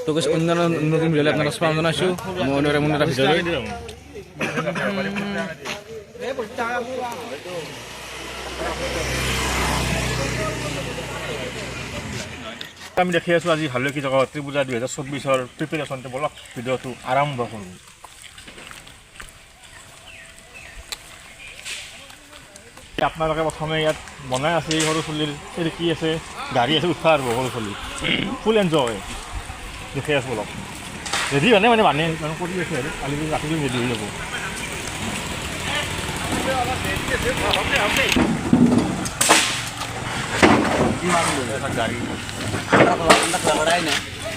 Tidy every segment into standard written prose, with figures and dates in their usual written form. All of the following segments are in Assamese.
তো কিছু অন্য নতুন ভিডিঅ'লৈ আপোনালোকক স্বাগতম জনাইছোঁ মই অনুৰাগ মুন এটা ভিডিঅ'লৈ আমি দেখি আছোঁ আজি ভালুকি জগা অত্ৰি পূজা 2024 প্ৰিপেৰেশ্যন বলক ভিডিঅ'টো আৰম্ভ কৰোঁ। আপোনালোকে প্ৰথমে ইয়াত বনাই আছে সৰু চলিৰ কি আছে গাড়ী আছে উঠা আৰু সৰু চলি ফুল এনজয় দেখি আছোঁ অলপ ৰেডি মানে বানে কৰি আছে আৰু কালি ৰাতিটো ৰেডি হৈ যাব।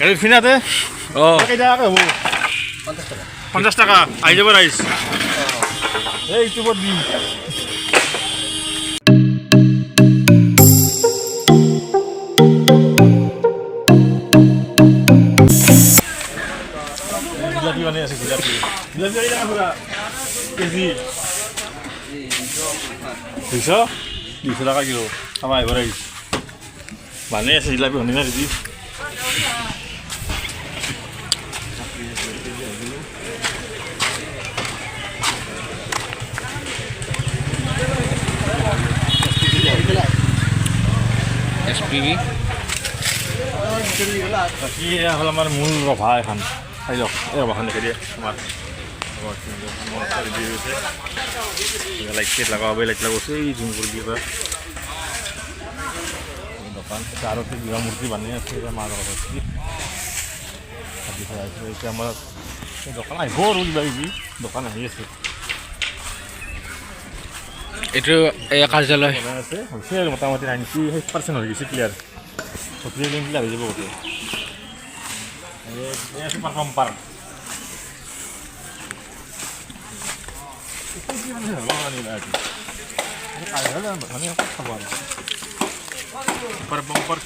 গাড়ী ফিনাতে কেইটাকে হ'ব 50 টাকা আহি যাব ৰাইজ এই ইউটিউবত দিম। জিলাপি বানাই আছে জিলাপি কেজি 200 টাকা কিলো আমাৰ আহিব ৰাইজ বানাই আছে জিলাপি শুনি না দিদি SPV বাকী হ'ল আমাৰ মূল ৰভা এখন চাই লওক এই ৰভাখন দেখি দিয়ে আমাৰ লাইট চাইট লগাব লাইট লগাইছে এই জুম কৰি দিয়ে দোকান আৰু কিবা মূৰ্তি বানি আছে মাৰ এতিয়া আমাৰ দোকান আহিব আৰু কিবা কিবি দোকান আহি আছে এইটো কাৰ্যালয় আছে হৈছে আৰু মোটামুটি 98% হৈ গৈছে ক্লিয়াৰ ক্লিয়াৰ হৈ যাব গোটেই চুপাৰ পাম্পাৰ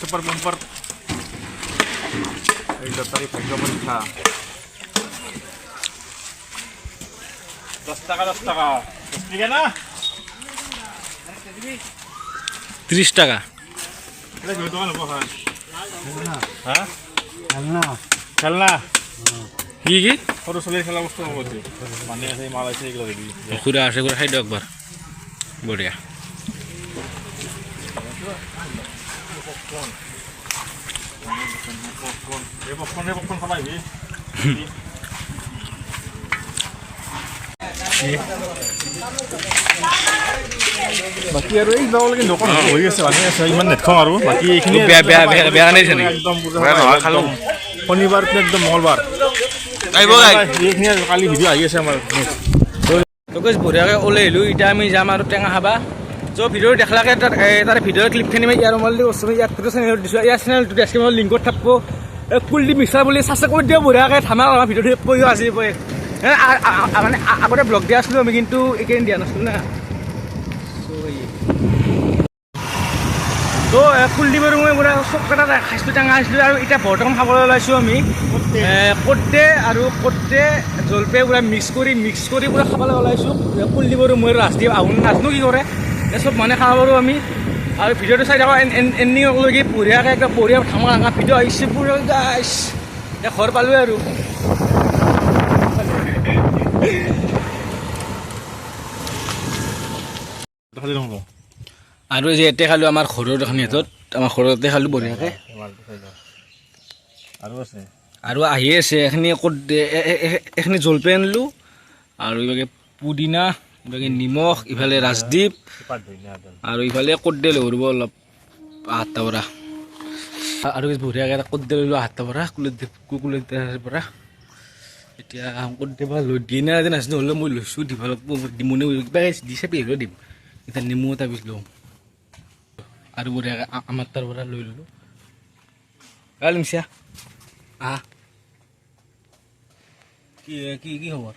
চুপাৰ পাম্পাৰ এই লটাৰী ভাগ্য পৰীক্ষা 10 টাকা 10 টাকা 10 টাকা না 30 টাকা খেলনা কি কি সৰু চলিৰ খেলা বস্তু হ'ব মানে আছে মাল আছে এইগুলো দিবি খুৰা আছে খুৰা খাই দিয়ক একবাৰ বঢ়িয়া পপকৰ্ণ খাবাইবি বাকী আৰু এই যাবলৈকে দোকান হৈ আছে বানি আছে ইমান নেটখাওঁ আৰু বাকী এইখিনি বেয়া নাইছে নেকি একদম শনিবাৰ একদম মঙলবাৰ এইখিনি কালি ভিডিঅ' আহি আছে আমাৰ তো কৈছে বঢ়িয়াকৈ ওলাই আহিলোঁ এতিয়া আমি যাম আৰু টেঙা খাবা চ' ভিডিঅ' দেখালাকে তাৰে ভিডিঅ'ৰ ক্লিপখিনি মই ইয়াৰ মোবাইলতে কৈছোঁ ইয়াত ভিডিঅ' চেনেলত দিছোঁ ইয়াৰ চেনেলটো ডেছক্ৰিপশ্যনত লিংকত থাকিব কুলদীপ মিশ্ৰা বুলি চাৰ্চ কৰি দিয়ক বঢ়িয়াকৈ ধামাল আমাৰ ভিডিঅ'টো কৈও আজি মানে আগতে ব্লগ দিয়া আছিলোঁ আমি কিন্তু এইকেইদিন দিয়া নাছিলোঁ না তো কুলদীপ আৰু মই পুৰা চবকেইটা খাইছিলোঁ টেঙা খাইছিলোঁ আৰু এতিয়া বৰ্তমান খাবলৈ ওলাইছোঁ আমি কৰ্দে আৰু কৰ্দে জলপাই পুৰা মিক্স কৰি পুৰা খাবলৈ ওলাইছোঁ কুলদীপ আৰু মই ৰাজদীপ আহোঁ নাজনো কি কৰে চব মানে খাব পাৰোঁ আমি আৰু ভিডিঅ'টো চাই থাকোঁ এণ্ডিঙলৈকে বঢ়িয়াকৈ একদম বঢ়িয়া ধামা ধাঙা ভিডিঅ' আহিছে পুৰা গাইছ এতিয়া ঘৰ পালোঁৱে আৰু আৰু যে এতিয়া খালোঁ আমাৰ ঘৰৰ এখন সিহঁতত আমাৰ ঘৰতে খালোঁ বঢ়িয়াকৈ আৰু আহি আছে এইখিনি এইখিনি জলপাই আনিলোঁ আৰু ইভাগে পুদিনা ইভাগে নিমখ ইফালে ৰাজদীপ আৰু ইফালে কৰ্দে লৈ ঘূৰিব অলপ 8টা পৰা আৰু বঢ়িয়াকৈ এটা কৰ্দে লৈ লোৱা 8টা পৰা কুকুলৰ পৰা এতিয়া কৰ্দে পৰা লৈ দিয়ে নাই আজি নাজানো হ'লেও মই লৈছোঁ দিব ডিমনে কিবা দিছে পেহিলেও দিম এতিয়া নেমু এটা পিছ লওঁ আৰু বঢ়িয়াকৈ আমাৰ তাৰ পৰা লৈ ল'লোঁ লিমচিয়া আহ কি কি কি খবৰ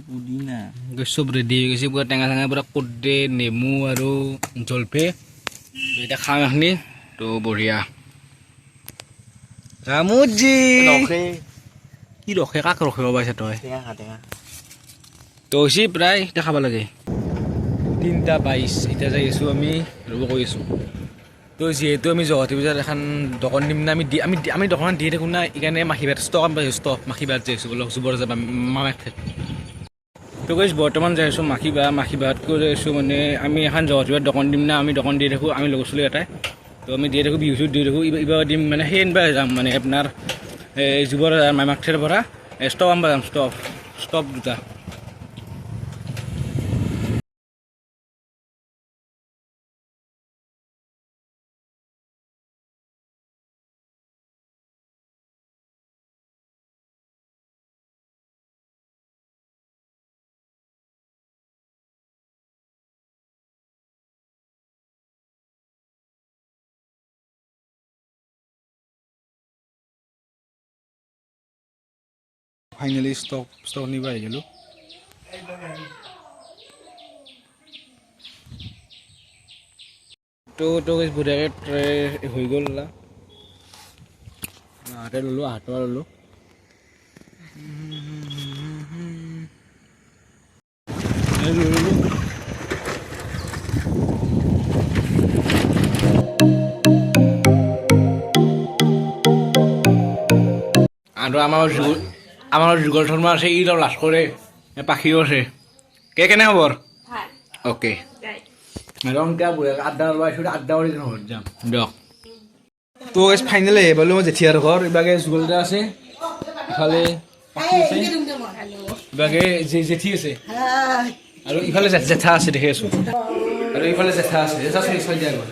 পুদিনা চব ৰেডি হৈ গৈছে পুৰা টেঙা চেঙা পুৰা কৰ্দে নেমু আৰু জলপাই এতিয়া খাওঁ এইখিনি তো বঢ়িয়া ৰামুজি কি ৰখে কাক ৰখিব পাইছা তই তো হৈছে প্ৰায় এতিয়া খাব লাগে 3:22 এতিয়া যাই আছোঁ আমি ৰ'ব কৈ আছোঁ তো যিহেতু আমি জগতী পূজাত এখন দোকান দিম না আমি দোকান দিয়ে থাকোঁ না এইকাৰণে মাখিবাত ষ্টক মাখিবাত যাই আছোঁ বলক যুবৰ যাবা মামাক তো কৈছোঁ বৰ্তমান যাই আছোঁ মাখিবাত কৰি আছোঁ মানে আমি এখন জগতী পূজাত দোকান দিম না আমি দোকান দি থাকোঁ আমি লগৰ ছোৱালী এটাই তো আমি দিয়ে থাকোঁ বিহু দি থাকোঁ এইবাৰ দিম মানে সেই আনিব যাম মানে আপোনাৰ এই যুবৰ মামাকঠেৰ পৰা ষ্টভ আনিব যাম ষ্টভ দুটা ফাইনেলি ষ্টক নিব আহি গ'লোঁ তো বঢ়িয়াকৈ হৈ গ'ল হাতে ল'লোঁ হাতৰ ল'লোঁ আৰু আমাৰ যুগল শৰ্মা আছে ই লাজ কৰে পাখিও আছে কেনে খবৰ অ'কে ৰং এতিয়া আড্ডা ওলাইছোঁ আড্ডা কৰি ঘৰত যাম দিয়ক তো ফাইনেল আহি পালোঁ মই জেঠিয়াৰ ঘৰ ইবাগে যুগল দা আছে ইফালে পাখি আছে ইবাগে জেঠি আছে আৰু ইফালে জেঠা আছে দেখি আছোঁ আৰু ইফালে জেঠা আছে জেঠা চাই দিয়া ঘৰ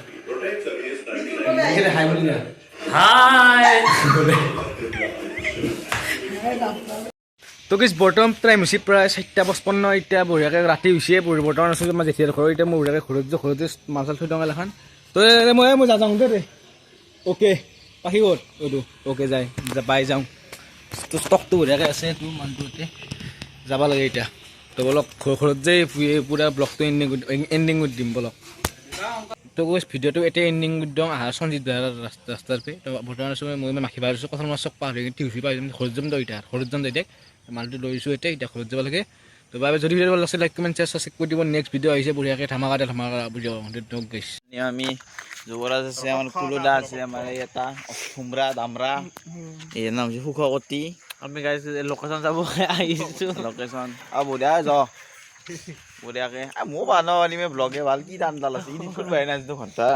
হাই বুলি দিয়া হাই তো কিছু বৰ্তমান টাইম হৈছে প্ৰায় 4:55 এতিয়া বঢ়িয়াকৈ ৰাতি হৈছে বৰ্তমান আছোঁ মই জেঠিয়াৰ ঘৰত এতিয়া মই বঢ়িয়াকৈ ঘৰতে মাল চাল থৈ দিওঁ এখন তো মই যাওঁ দে অ'কে পাখি ক'ত এইটো অ'কে যায় পাই যাওঁ তো ষ্টকটো বঢ়িয়াকৈ আছে তোৰ মানুহটো ইয়াতে যাব লাগে এতিয়া তো বলক ঘৰত যে পূৰা ব্লগটো এণ্ডিং কৰি দিম বলক তো কৈছ ভিডিঅ'টো এতিয়া এণ্ডিং কৰি দিওঁ আহা সঞ্জিত ৰাস্তাৰ পে তো বৰ্তমান আছোঁ মই মাখি বাঢ়িছোঁ কথা মই চক পাহৰি টিউচি পাই যাম ঘৰত যাম তই এতিয়া ঘৰত যাম তই মালটো লৈছোঁ এতিয়া ঘৰত যাব লাগে তো বাবে যদি ভিডিঅ' ভাল লাগিছে লাইক কমেণ্ট চেক কৰি দিব নেক্সট ভিডিঅ' আহিছে বঢ়িয়াকৈ ধামাকা ভিডিঅ' গৈছে আমি যুৱৰাজ আছে আমাৰ কুলুদা আছে আমাৰ এটা খুমৰা দামৰা ইয়াৰ নাম হৈছে সুখকতি আমি গাইছ লোকেশ্যন যাব আহিছোঁ লোকেশ্যন বঢ়িয়া বঢ়িয়াকৈ মোৰ বানাব ব্লগে ভাল কি দাম ডাল আছে ই কোনোবাই নাজানো ঘণ্টা